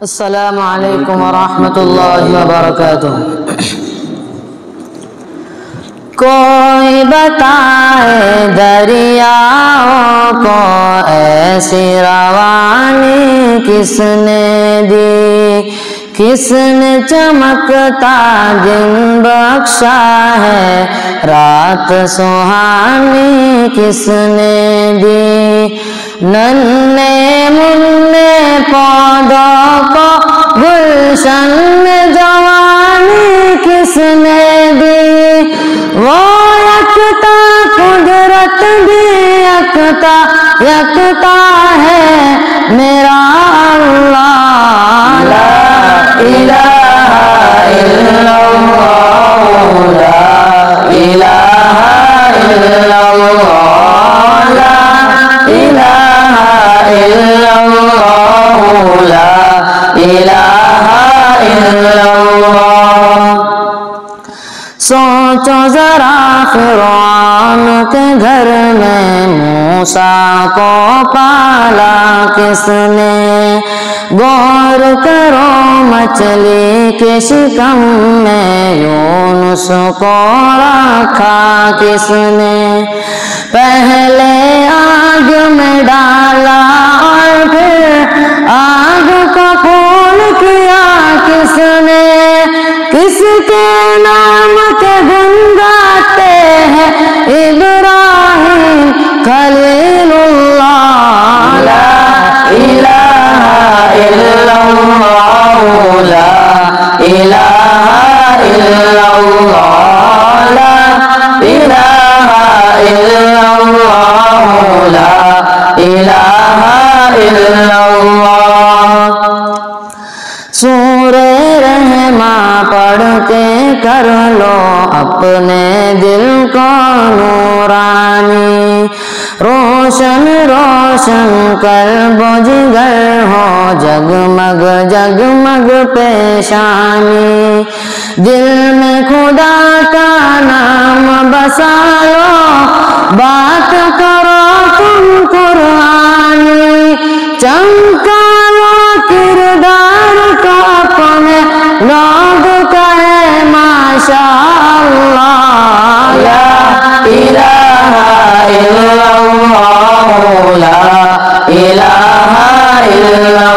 السلام علیکم ورحمۃ اللہ وبرکاتہ۔ کوئی بتائے دریاؤں کو ایسی روانی کس نے دی، کس نے چمکتا دن بخشا ہے، رات سہانی کس نے دی، ننھے منھے پودوں کو گلشن میں جوانی کس نے دی، وہ یکتا قدرت بھی یکتا یکتا ہے میرا اللہ، لا الہ الا اللہ، لا الہ الا اللہ، لا الہ الا اللہ، لا الہ الا اللہ۔ سوچو ذرا فرعون کے گھر میں موسیٰ کو پالا کس نے، غور کرو مچھلی کے شکم میں یونس کو رکھا کس نے، پہلے آگ میں ڈالا اور پھر آگ کو خون کیا کس نے، کس کے نام کے گن گاتے ہیں ابراہیم خلیل اللہ، لا الہ الا اللہ، لا الہ الا اللہ، لا الہ الا اللہ، لا الہ الا اللہ۔ سورہ رحماں پڑھ کے کر لو اپنے دل کو نورانی، روشن روشن قلب و جگر ہو جگمگ جگمگ پیشانی، دل میں خدا کا نام بسا لو، بات کرو تم قرآنی، چمکا لو کردار کا اپنے لوگ کہے ماشاءاللہ، لا الہ الا اللہ، لا الہ الا